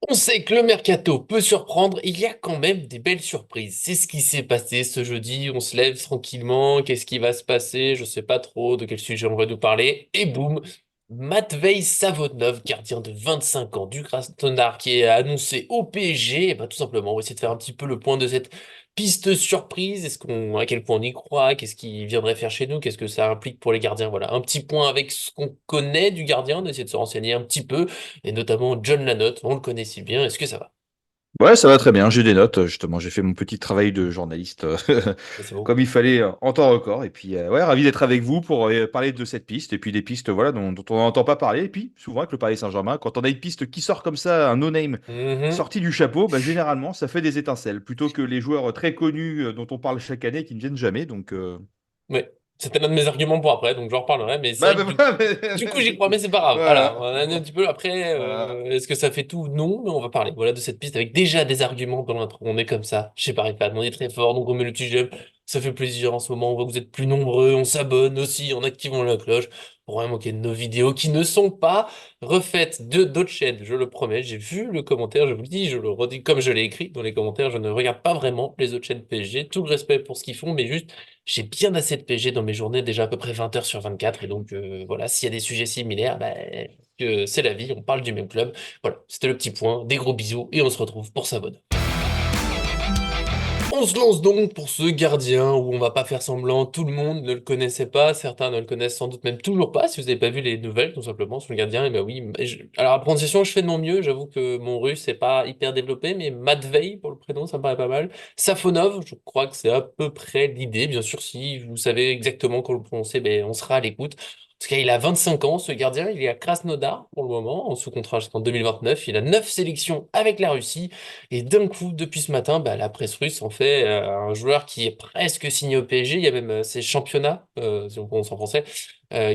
On sait que le mercato peut surprendre, il y a quand même des belles surprises. C'est ce qui s'est passé ce jeudi, on se lève tranquillement, qu'est-ce qui va se passer? Je sais pas trop de quel sujet on va nous parler. Et boum, Matvei Safonov, gardien de 25 ans du Krasnodar qui est annoncé au PSG. Et ben, tout simplement, on va essayer de faire un petit peu le point de cette piste surprise. À quel point on y croit? Qu'est-ce qu'il viendrait faire chez nous? Qu'est-ce que ça implique pour les gardiens? Voilà, un petit point avec ce qu'on connaît du gardien, d'essayer de se renseigner un petit peu et notamment John Lanotte, on le connaît si bien, est-ce que ça va? Ouais, ça va très bien. J'ai des notes. Justement, j'ai fait mon petit travail de journaliste Ça, c'est beau. comme il fallait en temps record. Et puis, ouais, ravi d'être avec vous pour parler de cette piste. Et puis, des pistes voilà, dont on n'entend pas parler. Et puis, souvent, avec le Paris Saint-Germain, quand on a une piste qui sort comme ça, un no-name Mhm. sorti du chapeau, bah, généralement, ça fait des étincelles. Plutôt que les joueurs très connus dont on parle chaque année et qui ne viennent jamais. Donc, Ouais, c'était l'un de mes arguments pour après, donc j'en reparlerai, mais c'est bah, vrai que bah, du, bah, du coup j'y crois, mais c'est pas grave. Voilà, voilà. on a un petit peu après, Voilà. est-ce que ça fait tout? Non, mais on va parler voilà, de cette piste avec déjà des arguments dans l'intro. On est comme ça, chez Paris Fan, on est très fort, donc on met le petit j'aime. Ça fait plaisir en ce moment, on voit que vous êtes plus nombreux, on s'abonne aussi en activant la cloche pour rien manquer de nos vidéos qui ne sont pas refaites de d'autres chaînes, je le promets. J'ai vu le commentaire, je vous le dis, je le redis comme je l'ai écrit dans les commentaires, je ne regarde pas vraiment les autres chaînes PSG, tout le respect pour ce qu'ils font, mais juste j'ai bien assez de PG dans mes journées, déjà à peu près 20 heures sur 24. Et donc, voilà, s'il y a des sujets similaires, bah, que c'est la vie, on parle du même club. Voilà, c'était le petit point. Des gros bisous et on se retrouve pour Savon. On se lance donc pour ce gardien où on va pas faire semblant, tout le monde ne le connaissait pas, certains ne le connaissent sans doute même toujours pas, si vous n'avez pas vu les nouvelles tout simplement sur le gardien, et ben oui, alors la prononciation je fais de mon mieux, j'avoue que mon russe c'est pas hyper développé, mais Matvei pour le prénom ça me paraît pas mal, Safonov, je crois que c'est à peu près l'idée, bien sûr si vous savez exactement comment le prononcer, ben on sera à l'écoute. En tout cas, il a 25 ans, ce gardien, il est à Krasnodar pour le moment, en sous contrat jusqu'en 2029, il a 9 sélections avec la Russie. Et d'un coup, depuis ce matin, bah, la presse russe en fait un joueur qui est presque signé au PSG. Il y a même ces championnats, si on prononce en français,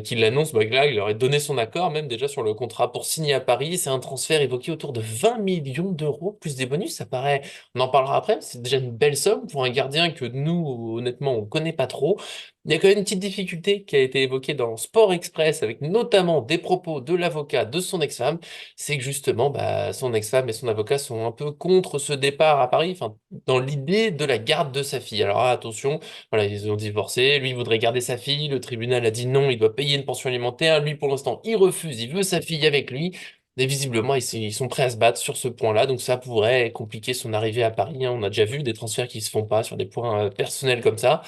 qui l'annoncent. Bah, que là, il aurait donné son accord même déjà sur le contrat pour signer à Paris. C'est un transfert évoqué autour de 20 millions d'euros plus des bonus. Ça paraît, on en parlera après, mais c'est déjà une belle somme pour un gardien que nous, honnêtement, on connaît pas trop. Il y a quand même une petite difficulté qui a été évoquée dans Sport Express avec notamment des propos de l'avocat de son ex-femme, c'est que justement, bah, son ex-femme et son avocat sont un peu contre ce départ à Paris, enfin, dans l'idée de la garde de sa fille. Alors attention, voilà, ils ont divorcé, lui il voudrait garder sa fille, le tribunal a dit non, il doit payer une pension alimentaire, lui pour l'instant il refuse, il veut sa fille avec lui, et visiblement ils sont prêts à se battre sur ce point-là, donc ça pourrait compliquer son arrivée à Paris, hein. On a déjà vu des transferts qui se font pas sur des points personnels comme ça.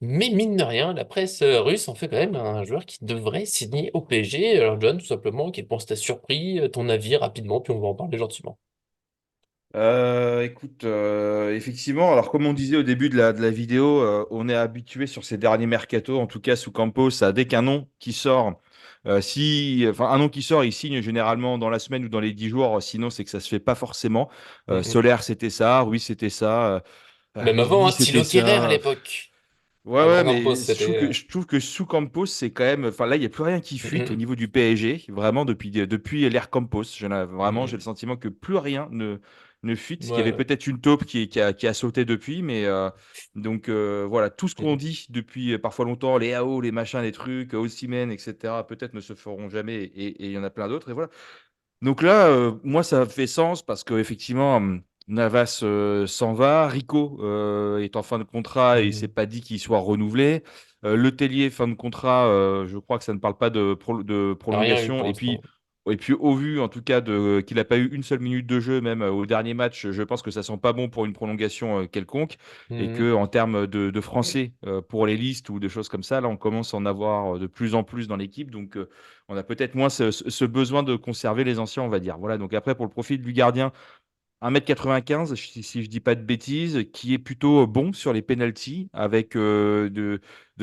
Mais mine de rien, la presse russe en fait quand même un joueur qui devrait signer au PSG. Alors John, tout simplement, quel point ça t'a surpris, ton avis rapidement, puis on va en parler gentiment. Écoute, effectivement, alors comme on disait au début de la vidéo, on est habitué sur ces derniers mercatos, en tout cas sous Campos, à dès qu'un nom qui sort, enfin un nom qui sort, il signe généralement dans la semaine ou dans les 10 jours, sinon c'est que ça se fait pas forcément. Mhm. Solaire c'était ça, Ruiz c'était ça, Même avant, Mendy hein, c'était Thilo Kehrer à ça. l'époque. Ouais, Avant ouais, Campos, mais c'était... je trouve que sous Campos, c'est quand même. Enfin, là, il n'y a plus rien qui fuite au Mhm. niveau du PSG, vraiment, depuis l'ère Campos. Vraiment, j'ai Mhm. le sentiment que plus rien ne fuite. Il y avait Ouais. peut-être une taupe qui a sauté depuis, mais donc voilà, tout ce qu'on Mhm. dit depuis parfois longtemps, les AO, les machins, les trucs, Osimhen, etc., peut-être ne se feront jamais, et il y en a plein d'autres, et voilà. Donc là, moi, ça fait sens parce qu'effectivement, Navas s'en va. Rico est en fin de contrat et c'est Mhm. pas dit qu'il soit renouvelé. Le Tellier, fin de contrat, je crois que ça ne parle pas de Rien eu prolongation. pour Et l'instant. puis, au vu, en tout cas, qu'il n'a pas eu une seule minute de jeu, même au dernier match, je pense que ça sent pas bon pour une prolongation quelconque. Et Mhm. que en termes de français pour les listes ou de choses comme ça, là, on commence à en avoir de plus en plus dans l'équipe. Donc, on a peut-être moins ce besoin de conserver les anciens, on va dire. Voilà, donc après, pour le profil du gardien, 1,95 m, si je dis pas de bêtises, qui est plutôt bon sur les pénaltys, avec de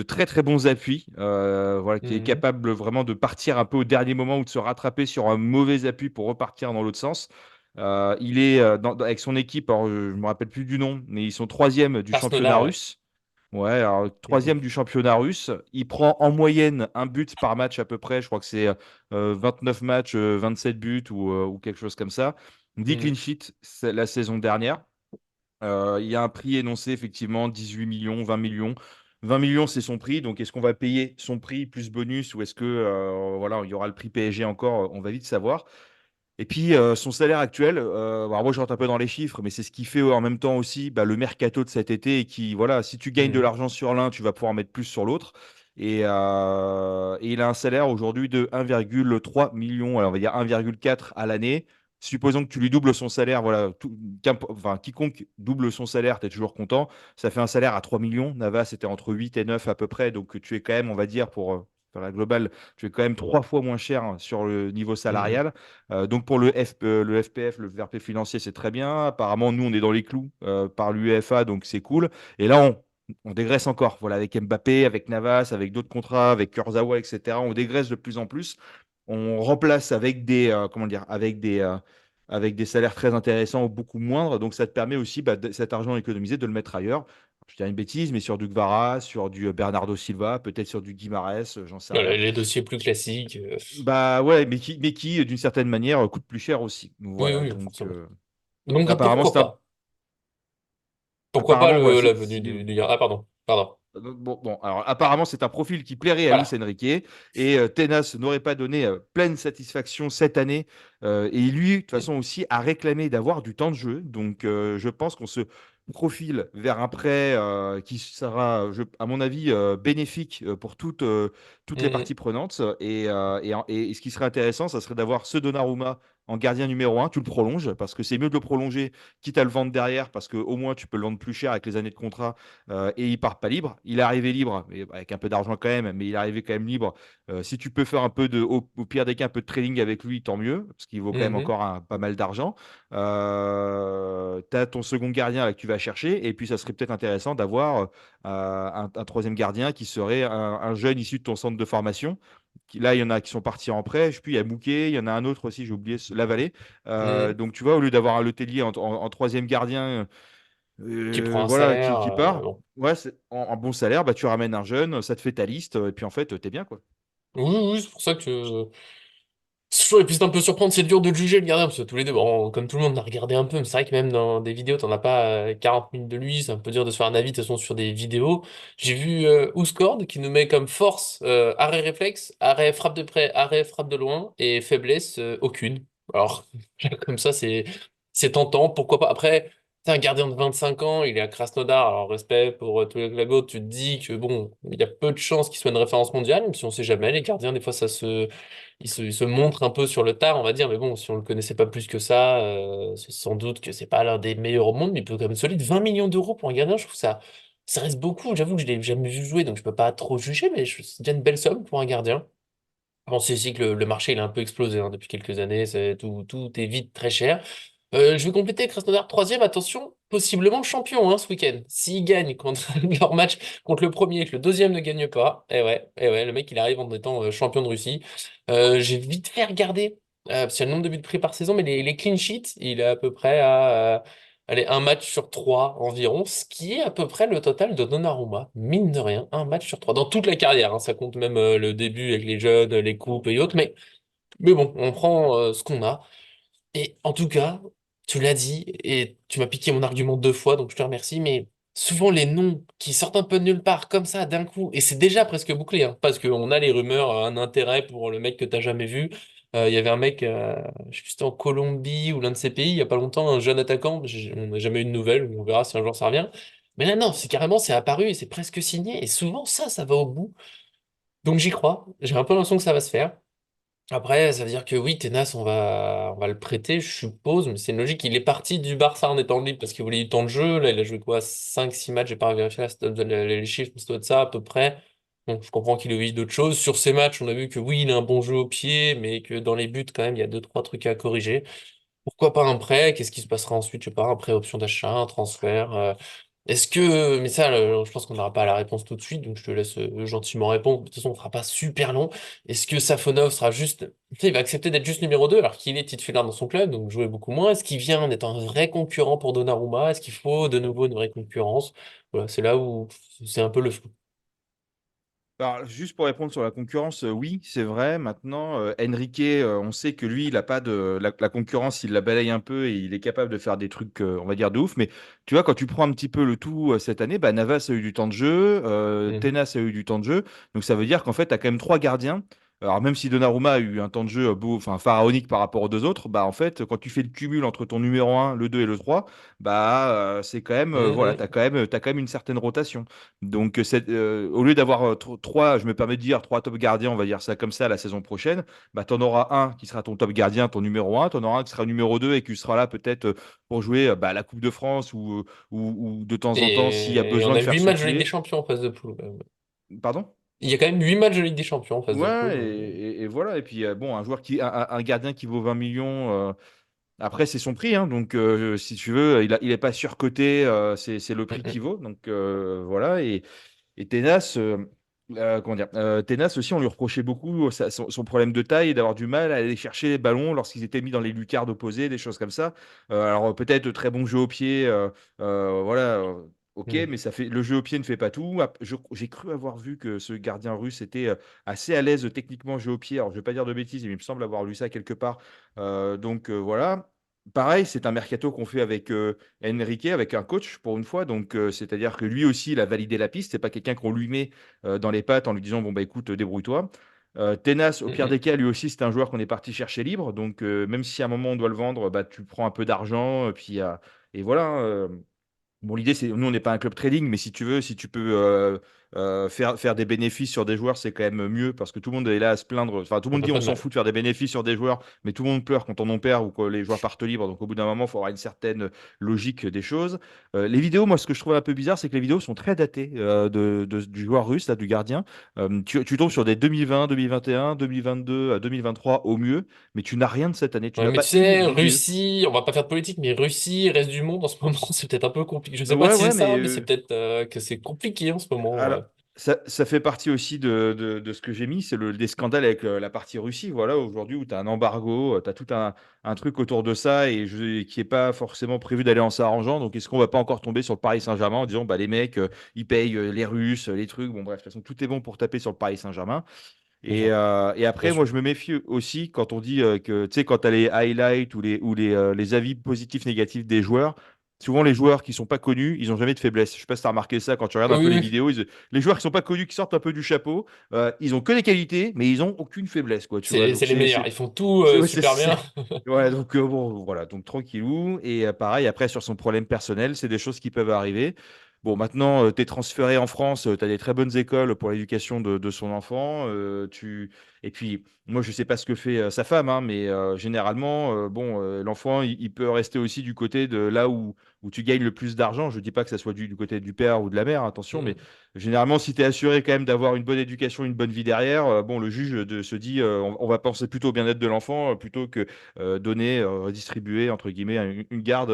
très très bons appuis, voilà, qui est Mhm. capable vraiment de partir un peu au dernier moment ou de se rattraper sur un mauvais appui pour repartir dans l'autre sens. Il est avec son équipe, alors, je ne me rappelle plus du nom, mais ils sont troisième du championnat Krasnodar, ouais. russe. Ouais, alors Mhm. troisième du championnat russe. Il prend en moyenne un but par match à peu près. Je crois que c'est 29 matchs, 27 buts ou quelque chose comme ça. 10 clean Mhm. sheets la saison dernière. Il y a un prix énoncé, effectivement, 18 millions, 20 millions. 20 millions, c'est son prix. Donc, est-ce qu'on va payer son prix plus bonus ou est-ce que voilà, il y aura le prix PSG encore? On va vite savoir. Et puis son salaire actuel, alors moi je rentre un peu dans les chiffres, mais c'est ce qui fait en même temps aussi bah, le mercato de cet été et qui, voilà, si tu gagnes de Mhm. l'argent sur l'un, tu vas pouvoir mettre plus sur l'autre. Et il a un salaire aujourd'hui de 1,3 million, alors on va dire 1,4 à l'année. Supposons que tu lui doubles son salaire, voilà, enfin, quiconque double son salaire, tu es toujours content. Ça fait un salaire à 3 millions. Navas était entre 8 et 9 à peu près, donc tu es quand même, on va dire, pour faire la globale, tu es quand même 3 fois moins cher hein, sur le niveau Mhm. salarial. Donc pour le FPF, le fair play financier, c'est très bien. Apparemment, nous, on est dans les clous par l'UEFA, donc c'est cool. Et là, on dégraisse encore. Voilà, avec Mbappé, avec Navas, avec d'autres contrats, avec Kurzawa, etc. On dégraisse de plus en plus. On remplace avec des, comment dire, avec des salaires très intéressants ou beaucoup moindres. Donc ça te permet aussi, bah, cet argent économisé, de le mettre ailleurs. Je dirais une bêtise, mais sur du Gvara, sur du Bernardo Silva, peut-être sur du Guimarães, j'en sais Voilà, rien. les dossiers plus classiques. Bah ouais, mais qui d'une certaine manière, coûte plus cher aussi. Oui, Voilà, oui, donc forcément. Donc apparemment, pourquoi c'est un. pas? Pourquoi pas Apparemment, voilà, la venue du... Ah, pardon. Pardon. bon, alors apparemment, c'est un profil qui plairait à Luis Voilà. Enrique et Tenas n'aurait pas donné pleine satisfaction cette année. Et lui, de toute façon, aussi a réclamé d'avoir du temps de jeu. Donc, je pense qu'on se profile vers un prêt qui sera, à mon avis, bénéfique pour toutes les Mhm. parties prenantes. Et ce qui serait intéressant, ça serait d'avoir ce Donnarumma en gardien numéro un. Tu le prolonges parce que c'est mieux de le prolonger, quitte à le vendre derrière, parce qu'au moins tu peux le vendre plus cher avec les années de contrat et il part pas libre. Il est arrivé libre, mais avec un peu d'argent quand même, mais il est arrivé quand même libre. Si tu peux faire un peu au pire des cas, un peu de trading avec lui, tant mieux, parce qu'il vaut quand même Mhm. encore pas mal d'argent. Tu as ton second gardien là, que tu vas chercher, et puis ça serait peut-être intéressant d'avoir un troisième gardien qui serait un jeune issu de ton centre de formation. Là, il y en a qui sont partis en prêt. Je sais plus, il y a Mouquet, il y en a un autre aussi, j'ai oublié, Lavalée. Mhm. Donc, tu vois, au lieu d'avoir un Letellier en troisième gardien, Qui prend un voilà, salaire. qui part, Bon. ouais, c'est en bon salaire, bah, tu ramènes un jeune, ça te fait ta liste, et puis en fait, t'es bien, quoi. Oui, oui, c'est pour ça que. C'est chaud, et puis c'est un peu surprenant, c'est dur de juger le gardien, parce que tous les deux, bon, comme tout le monde, on a regardé un peu, mais c'est vrai que même dans des vidéos, t'en as pas 40 minutes de lui, c'est un peu dur de se faire un avis, de toute façon, sur des vidéos. J'ai vu Ouscord qui nous met comme force arrêt réflexe, arrêt frappe de près, arrêt frappe de loin, et faiblesse aucune. Alors, comme ça, c'est tentant, pourquoi pas. Après, c'est un gardien de 25 ans, il est à Krasnodar, alors respect pour tous les glagos, tu te dis que bon, il y a peu de chances qu'il soit une référence mondiale, même si on sait jamais, les gardiens, des fois, il se montre un peu sur le tard, on va dire, mais bon, si on le connaissait pas plus que ça, c'est sans doute que c'est pas l'un des meilleurs au monde, mais il peut quand même être solide. 20 millions d'euros pour un gardien, je trouve ça reste beaucoup. J'avoue que je l'ai jamais vu jouer, donc je peux pas trop juger, mais c'est déjà une belle somme pour un gardien. On sait aussi que le marché il a un peu explosé hein, depuis quelques années, tout est vite très cher. Je vais compléter Krasnodar troisième, attention, possiblement champion hein, ce week-end. S'ils gagnent contre leur match contre le premier et que le deuxième ne gagne pas, eh ouais, le mec il arrive en étant champion de Russie. J'ai vite fait regarder, parce qu'il y a le nombre de buts pris par saison, mais les clean sheets, il est à peu près à allez, un match sur trois environ, ce qui est à peu près le total de Donnarumma, mine de rien, un match sur trois, dans toute la carrière, hein, ça compte même le début avec les jeunes, les coupes et autres, mais bon, on prend ce qu'on a. Et en tout cas, tu l'as dit, et tu m'as piqué mon argument deux fois, donc je te remercie, mais souvent les noms qui sortent un peu de nulle part, comme ça, d'un coup, et c'est déjà presque bouclé, hein, parce qu'on a les rumeurs, un intérêt pour le mec que t'as jamais vu. Il y avait un mec, je sais plus si c'était en Colombie ou l'un de ces pays, il y a pas longtemps, un jeune attaquant, on n'a jamais eu de nouvelles, on verra si un jour ça revient. Mais là, non, c'est apparu et c'est presque signé, et souvent ça va au bout. Donc j'y crois, j'ai un peu l'impression que ça va se faire. Après, ça veut dire que oui, Tenas, on va le prêter, je suppose, mais c'est une logique. Il est parti du Barça en étant libre parce qu'il voulait du temps de jeu. Là, il a joué quoi? 5 6 matchs, j'ai pas vérifié les chiffres, mais ça doit être ça à peu près. Bon, je comprends qu'il ait envie d'autres choses. Sur ces matchs, on a vu que oui, il a un bon jeu au pied, mais que dans les buts, quand même, il y a deux, trois trucs à corriger. Pourquoi pas un prêt? Qu'est-ce qui se passera ensuite? Je sais pas, un prêt option d'achat, un transfert. Est-ce que, mais ça, je pense qu'on n'aura pas la réponse tout de suite, donc je te laisse gentiment répondre. De toute façon, on fera pas super long. Est-ce que Safonov sera juste, tu sais, il va accepter d'être juste numéro 2 alors qu'il est titulaire dans son club, donc jouer beaucoup moins. Est-ce qu'il vient en étant un vrai concurrent pour Donnarumma? Est-ce qu'il faut de nouveau une vraie concurrence? Voilà, c'est là où c'est un peu le flou. Alors, juste pour répondre sur la concurrence, oui, c'est vrai. Maintenant, Enrique, on sait que lui, il a pas de la concurrence, il la balaye un peu et il est capable de faire des trucs, on va dire, de ouf. Mais tu vois, quand tu prends un petit peu le tout cette année, bah, Navas a eu du temps de jeu, Mhm. Tenas a eu du temps de jeu. Donc ça veut dire qu'en fait, tu as quand même trois gardiens. Alors même si Donnarumma a eu un temps de jeu enfin, pharaonique par rapport aux deux autres, bah en fait, quand tu fais le cumul entre ton numéro un, le 2 et le 3, bah c'est quand même, voilà, Mhm. t'as quand même une certaine rotation. Donc au lieu d'avoir trois, je me permets de dire, trois top gardiens, on va dire ça comme ça la saison prochaine, bah t'en auras un qui sera ton top gardien, ton numéro un, t'en auras un qui sera numéro 2 et qui sera là peut-être pour jouer bah, la Coupe de France ou de temps en temps s'il y a Et on besoin de a faire 8 matchs de Ligue des secouer. Champions en phase de poule, quand même. Pardon? Il y a quand même 8 matchs de Ligue des Champions en phase de poule. Ouais, et voilà. Et puis, bon, un gardien qui vaut 20 millions, après, c'est son prix. Hein, donc, si tu veux, il est pas surcoté, c'est le prix Mhm. qu'il vaut. Donc, voilà. Et Tenas, comment dire, Tenas aussi, on lui reprochait beaucoup son problème de taille et d'avoir du mal à aller chercher les ballons lorsqu'ils étaient mis dans les lucarnes opposées, des choses comme ça. Alors peut-être très bon jeu au pied, voilà, ok, Mhm. mais le jeu au pied ne fait pas tout. J'ai cru avoir vu que ce gardien russe était assez à l'aise techniquement au jeu au pied. Alors je vais pas dire de bêtises, mais il me semble avoir lu ça quelque part. Donc voilà. Pareil, c'est un mercato qu'on fait avec Enrique, avec un coach pour une fois. Donc, c'est-à-dire que lui aussi, il a validé la piste. C'est pas quelqu'un qu'on lui met dans les pattes en lui disant, bon, bah écoute, débrouille-toi. Tenas, au pire Mhm. des cas, lui aussi, c'est un joueur qu'on est parti chercher libre. Donc, même si à un moment on doit le vendre, bah, tu prends un peu d'argent. Et voilà. Hein. Bon, l'idée, c'est, nous, on n'est pas un club trading, mais si tu veux, si tu peux faire des bénéfices sur des joueurs, c'est quand même mieux parce que tout le monde est là à se plaindre. Enfin, tout le Ça monde fait dit pas on de s'en mal. fout de faire des bénéfices sur des joueurs, mais tout le monde pleure quand on en perd ou que les joueurs partent libres. Donc, au bout d'un moment, il faut avoir une certaine logique des choses. Les vidéos, moi, ce que je trouve un peu bizarre, c'est que les vidéos sont très datées du joueur russe, là, du gardien. Tu tombes sur des 2020, 2021, 2022, 2023 au mieux, mais tu n'as rien de cette année. Tu Ouais, n'as mais tu pas une sais, vidéo. Russie, on va pas faire de politique, mais Russie, reste du monde en ce moment, c'est peut-être un peu compliqué. Je sais pas Ouais, si c'est ouais, ça, mais mais c'est peut-être que c'est compliqué en ce moment. alors, ça fait partie aussi de ce que j'ai mis, c'est des scandales avec la partie Russie, voilà, aujourd'hui, où tu as un embargo, tu as tout un truc autour de ça qui n'est pas forcément prévu d'aller en s'arrangeant. Donc, est-ce qu'on va pas encore tomber sur le Paris Saint-Germain en disant, bah, les mecs, ils payent les Russes, les trucs, bon, bref, de toute façon, tout est bon pour taper sur le Paris Saint-Germain. Bien, Et bien après, moi, sûr. je me méfie aussi quand on dit que, tu sais, quand tu as les highlights ou les avis positifs, négatifs des joueurs, souvent les joueurs qui sont pas connus, ils ont jamais de faiblesse. Je sais pas si tu as remarqué ça quand tu regardes un peu Oui, les oui, vidéos. Les joueurs qui sont pas connus, qui sortent un peu du chapeau, ils ont que des qualités, mais ils ont aucune faiblesse, quoi, tu vois. c'est Donc, les meilleurs. Ils font tout ouais, super bien. ouais, donc bon, voilà, donc tranquillou. Et pareil, après, sur son problème personnel, c'est des choses qui peuvent arriver. Bon, maintenant, tu es transféré en France, tu as des très bonnes écoles pour l'éducation de son enfant. Et puis, moi, je sais pas ce que fait sa femme, hein, mais généralement, bon, l'enfant, il peut rester aussi du côté de là où tu gagnes le plus d'argent. Je dis pas que ça soit du côté du père ou de la mère, attention, mais Mhm. généralement, si tu es assuré quand même d'avoir une bonne éducation, une bonne vie derrière, bon, le juge se dit, on va penser plutôt au bien-être de l'enfant plutôt que donner, redistribuer, entre guillemets, une garde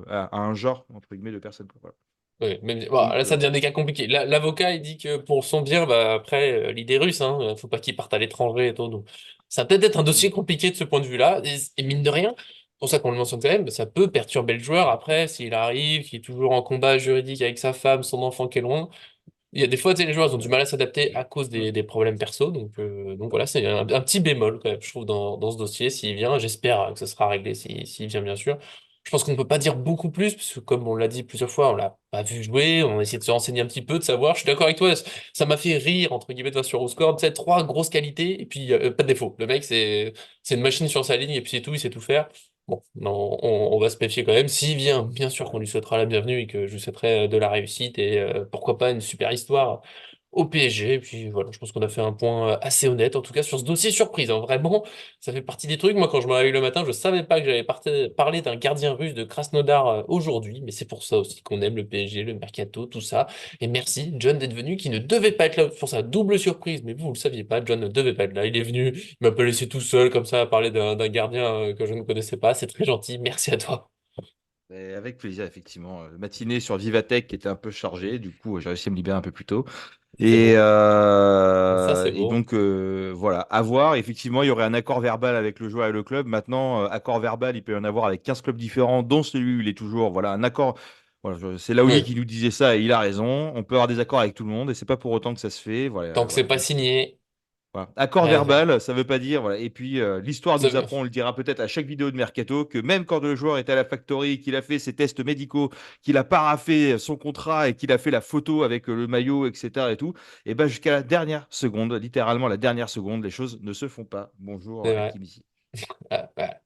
à un genre, entre guillemets, de personnes, quoi. Voilà. Oui, mais bon, Donc, là, ça devient des cas compliqués. L'avocat, il dit que pour son bien, bah, après, l'idée russe, hein, faut pas qu'il parte à l'étranger et tout. Donc, ça va peut-être être un dossier mm, compliqué de ce point de vue-là. Et mine de rien, pour ça qu'on le mentionne quand même, ça peut perturber le joueur après, s'il arrive, qu'il est toujours en combat juridique avec sa femme, son enfant qui est loin. Il y a des fois, tu sais, les joueurs ils ont du mal à s'adapter à cause mm, des problèmes perso. Donc voilà, c'est un petit bémol quand même, je trouve, dans ce dossier. S'il vient, j'espère que ce sera réglé s'il vient, bien sûr. Je pense qu'on ne peut pas dire beaucoup plus, parce que comme on l'a dit plusieurs fois, on l'a pas vu jouer, on a essayé de se renseigner un petit peu, de savoir. Je suis d'accord avec toi, ça m'a fait rire, entre guillemets, toi, sur Ourscore. Tu sais, trois grosses qualités, et puis pas de défaut. Le mec, c'est une machine sur sa ligne, et puis c'est tout, il sait tout faire. Bon, non, on va se méfier quand même. S'il vient, bien sûr qu'on lui souhaitera la bienvenue et que je lui souhaiterai de la réussite et pourquoi pas une super histoire au PSG. Et puis voilà, je pense qu'on a fait un point assez honnête, en tout cas sur ce dossier surprise. Hein. Vraiment, ça fait partie des trucs. Moi, quand je me réveille le matin, je savais pas que j'allais parler d'un gardien russe de Krasnodar aujourd'hui, mais c'est pour ça aussi qu'on aime le PSG, le mercato, tout ça. Et merci, John, d'être venu, qui ne devait pas être là pour sa double surprise, mais vous le saviez pas, John ne devait pas être là. Il est venu, il m'a pas laissé tout seul comme ça à parler d'un gardien que je ne connaissais pas. C'est très gentil. Merci à toi. et avec plaisir, effectivement. Matinée sur Vivatech qui était un peu chargée, du coup, j'ai réussi à me libérer un peu plus tôt. C'est Et, beau. Ça, euh, c'est et beau. donc, voilà, à voir. Effectivement, il y aurait un accord verbal avec le joueur et le club. Maintenant, accord verbal, il peut y en avoir avec 15 clubs différents, dont celui où il est toujours. Voilà, un accord. Voilà, c'est Laoli Oui. qui nous disait ça et il a raison. On peut avoir des accords avec tout le monde et c'est pas pour autant que ça se fait. Voilà, Tant que c'est voilà. pas Donc, signé. Voilà. Accord Ouais, verbal, ça veut pas dire. Voilà. Et puis, l'histoire ça- nous apprend, on le dira peut-être à chaque vidéo de Mercato, que même quand le joueur est à la factory, qu'il a fait ses tests médicaux, qu'il a paraphé son contrat et qu'il a fait la photo avec le maillot, etc. et tout, et ben jusqu'à la dernière seconde, littéralement la dernière seconde, les choses ne se font pas. Bonjour, c'est vrai. Hakimi.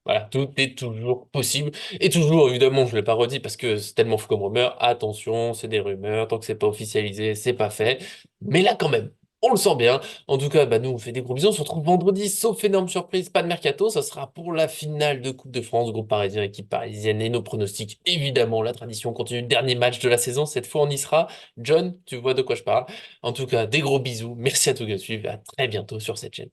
Voilà, tout est toujours possible. Et toujours, évidemment, je ne l'ai pas redit parce que c'est tellement fou comme rumeur. Attention, c'est des rumeurs. Tant que c'est pas officialisé, c'est pas fait. Mais là, quand même, on le sent bien. En tout cas, bah, nous, on fait des gros bisous. On se retrouve vendredi, sauf énorme surprise, pas de mercato. Ça sera pour la finale de Coupe de France, groupe parisien, équipe parisienne et nos pronostics. Évidemment, la tradition continue. Dernier match de la saison. Cette fois, on y sera. John, tu vois de quoi je parle. En tout cas, des gros bisous. Merci à tous de suivre. À très bientôt sur cette chaîne.